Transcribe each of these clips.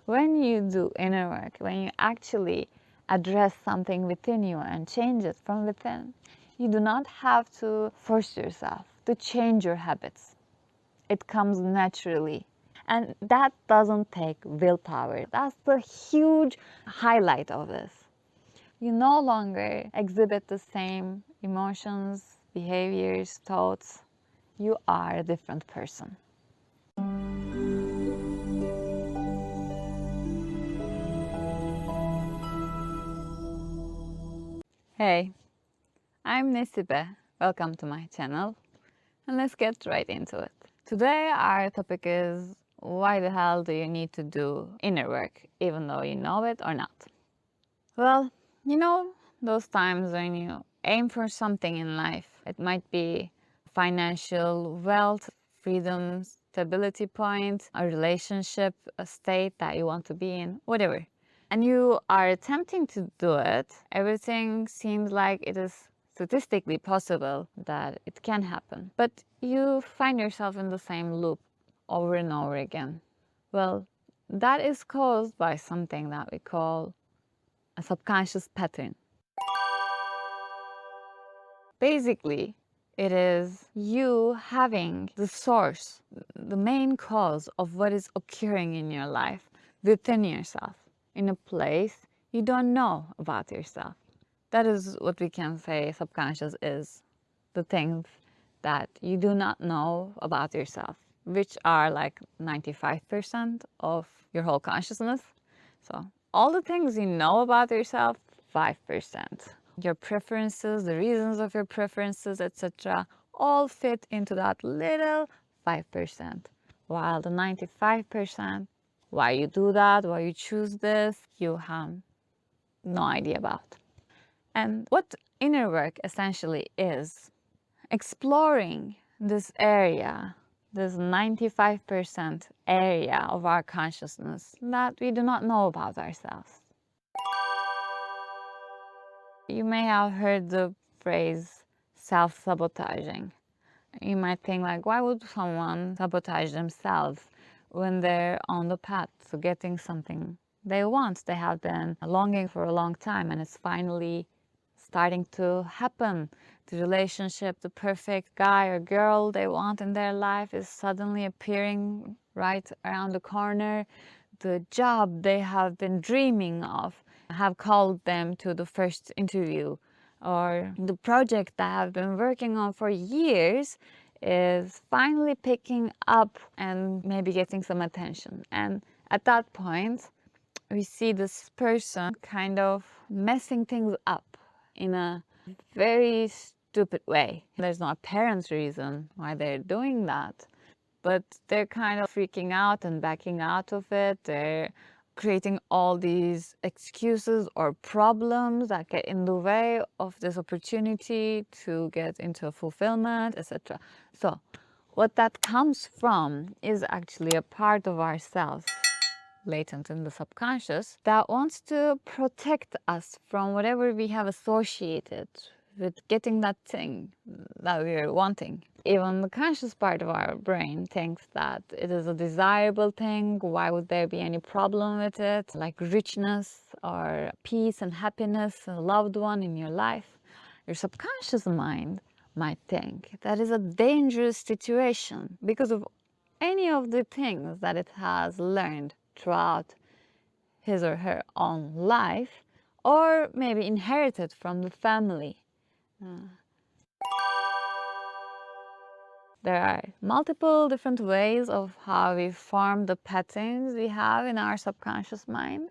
When you do inner work, when you actually address something within you and change it from within, you do not have to force yourself to change your habits. It comes naturally. And that doesn't take willpower. That's the huge highlight of this. You no longer exhibit the same emotions, behaviors, thoughts. You are a different person. Hey, I'm Nesibe. Welcome to my channel. And let's get right into it. Today our topic is, why the hell do you need to do inner work even though you know it or not? Well, those times when you aim for something in life. It might be financial wealth, freedom, stability point, a relationship, a state that you want to be in, whatever. And you are attempting to do it, everything seems like it is statistically possible that it can happen. But you find yourself in the same loop over and over again. Well, that is caused by something that we call a subconscious pattern. Basically, it is you having the source, the main cause of what is occurring in your life within yourself, in a place you don't know about yourself. That is what we can say subconscious is, the things that you do not know about yourself, which are like 95% of your whole consciousness. So all the things you know about yourself, 5%. Your preferences, the reasons of your preferences, etc., all fit into that little 5%. While the 95%, why you do that, why you choose this, you have no idea about. And what inner work essentially is, exploring this area, this 95% area of our consciousness that we do not know about ourselves. You may have heard the phrase self-sabotaging. You might think like, why would someone sabotage themselves when they're on the path to getting something they want? They have been longing for a long time and it's finally starting to happen. The relationship, the perfect guy or girl they want in their life is suddenly appearing right around the corner. The job they have been dreaming of have called them to the first interview, or the project that have been working on for years is finally picking up and maybe getting some attention. And at that point, we see this person kind of messing things up in a very stupid way. There's no apparent reason why they're doing that, but they're kind of freaking out and backing out of it. They're creating all these excuses or problems that get in the way of this opportunity to get into fulfillment, etc. So what that comes from is actually a part of ourselves, latent in the subconscious, that wants to protect us from whatever we have associated with getting that thing that we are wanting. Even the conscious part of our brain thinks that it is a desirable thing. Why would there be any problem with it? Like richness or peace and happiness, a loved one in your life. Your subconscious mind might think that is a dangerous situation because of any of the things that it has learned throughout his or her own life, or maybe inherited from the family. There are multiple different ways of how we form the patterns we have in our subconscious mind.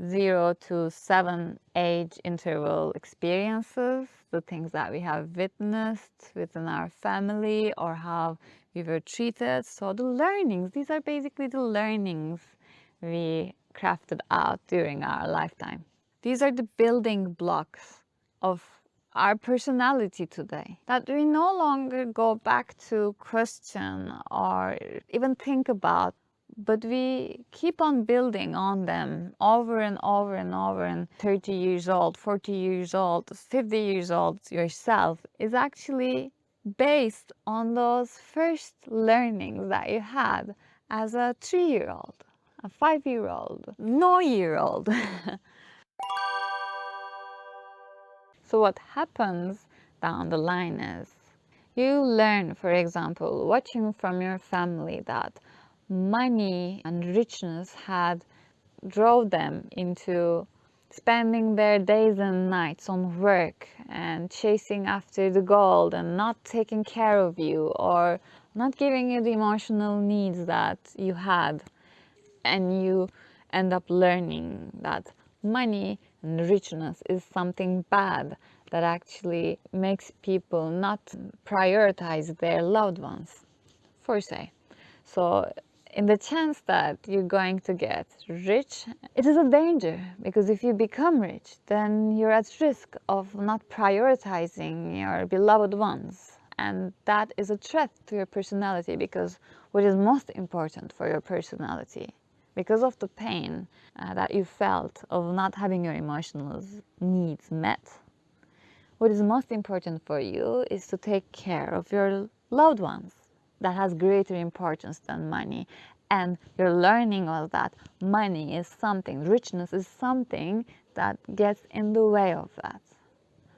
0 to 7 age interval experiences, the things that we have witnessed within our family or how we were treated. So the learnings, these are basically the learnings we crafted out during our lifetime. These are the building blocks of our personality today, that we no longer go back to question or even think about, but we keep on building on them over and over and over. And 30 years old, 40 years old, 50 years old yourself is actually based on those first learnings that you had as a 3-year-old, a 5-year-old, no year old. So what happens down the line is you learn, for example, watching from your family that money and richness had drove them into spending their days and nights on work and chasing after the gold and not taking care of you or not giving you the emotional needs that you had. And you end up learning that money and richness is something bad that actually makes people not prioritize their loved ones, for say. So in the chance that you're going to get rich, it is a danger, because if you become rich, then you're at risk of not prioritizing your beloved ones. And that is a threat to your personality, because what is most important for your personality, because of the pain that you felt of not having your emotional needs met, what is most important for you is to take care of your loved ones. That has greater importance than money. And you're learning all that money is something, richness is something that gets in the way of that.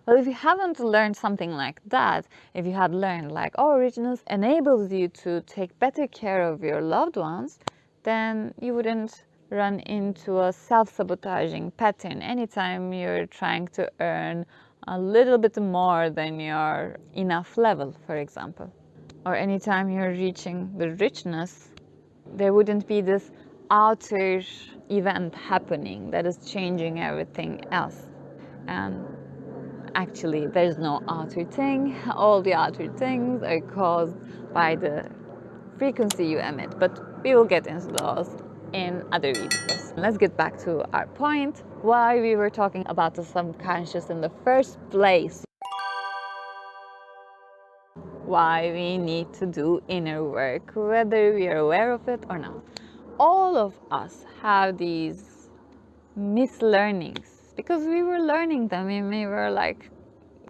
Well, if you haven't learned something like that, if you had learned like, oh, richness enables you to take better care of your loved ones, then you wouldn't run into a self-sabotaging pattern anytime you're trying to earn a little bit more than your enough level, for example. Or anytime you're reaching the richness, there wouldn't be this outer event happening that is changing everything else. And actually, there's no outer thing. All the outer things are caused by the frequency you emit, but we will get into those in other videos. Let's get back to our point, why we were talking about the subconscious in the first place. Why we need to do inner work, whether we are aware of it or not. All of us have these mislearnings because we were learning them when we were like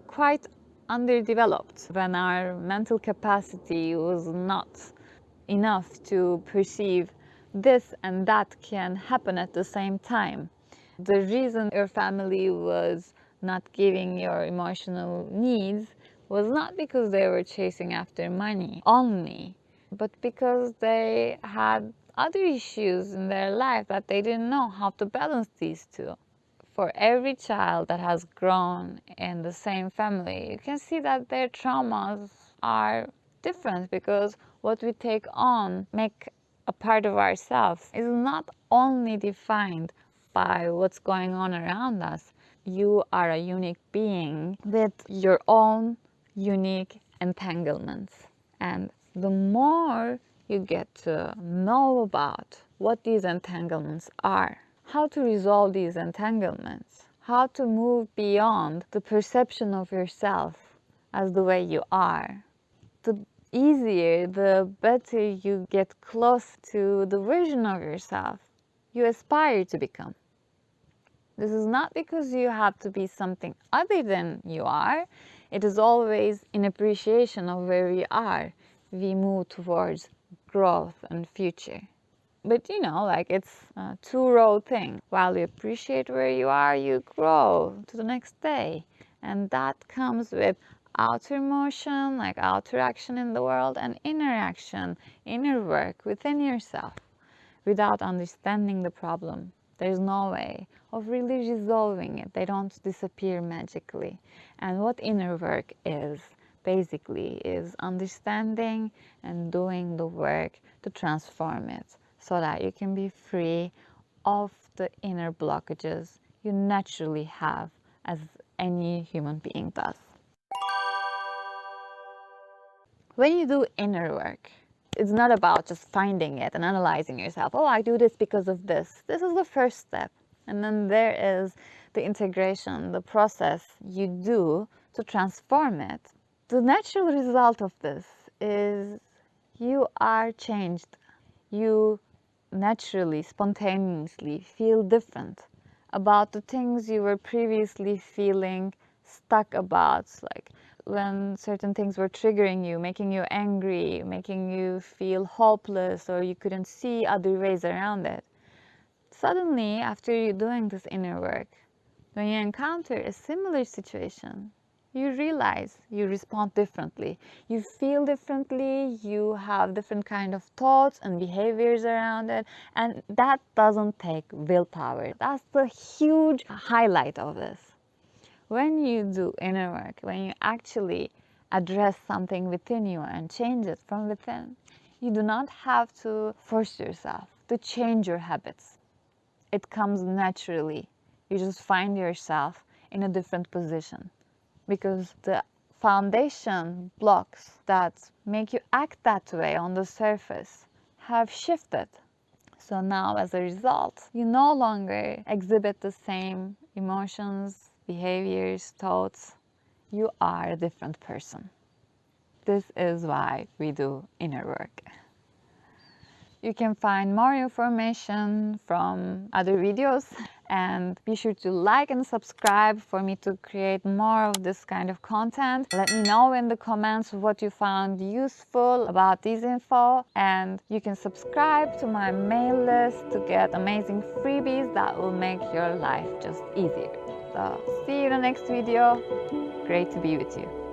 quite underdeveloped, when our mental capacity was not enough to perceive this and that can happen at the same time. The reason your family was not giving your emotional needs was not because they were chasing after money only, but because they had other issues in their life that they didn't know how to balance these two. For every child that has grown in the same family, you can see that their traumas are different, because what we take on, make a part of ourselves, is not only defined by what's going on around us. You are a unique being with your own unique entanglements. And the more you get to know about what these entanglements are, how to resolve these entanglements, how to move beyond the perception of yourself as the way you are, the easier, the better you get close to the version of yourself you aspire to become. This is not because you have to be something other than you are. It is always in appreciation of where we are. We move towards growth and future. But you know, like it's a two-road thing. While you appreciate where you are, you grow to the next day. And that comes with outer motion, like outer action in the world, and inner action, inner work within yourself. Without understanding the problem, there's no way of really resolving it. They don't disappear magically. And what inner work is, basically, is understanding and doing the work to transform it, so that you can be free of the inner blockages you naturally have, as any human being does. When you do inner work, it's not about just finding it and analyzing yourself. Oh, I do this because of this. This is the first step. And then there is the integration, the process you do to transform it. The natural result of this is you are changed. You naturally, spontaneously feel different about the things you were previously feeling stuck about, like when certain things were triggering you, making you angry, making you feel hopeless, or you couldn't see other ways around it. suddenly, after you're doing this inner work, when you encounter a similar situation, you realize you respond differently. You feel differently, you have different kind of thoughts and behaviors around it, and that doesn't take willpower. That's the huge highlight of this. When you do inner work, when you actually address something within you and change it from within, you do not have to force yourself to change your habits. It comes naturally. You just find yourself in a different position because the foundation blocks that make you act that way on the surface have shifted. So now, as a result, you no longer exhibit the same emotions, behaviors, thoughts. You are a different person. This is why we do inner work. You can find more information from other videos, and be sure to like and subscribe for me to create more of this kind of content. Let me know in the comments what you found useful about this info, and you can subscribe to my mail list to get amazing freebies that will make your life just easier. So see you in the next video. Great to be with you.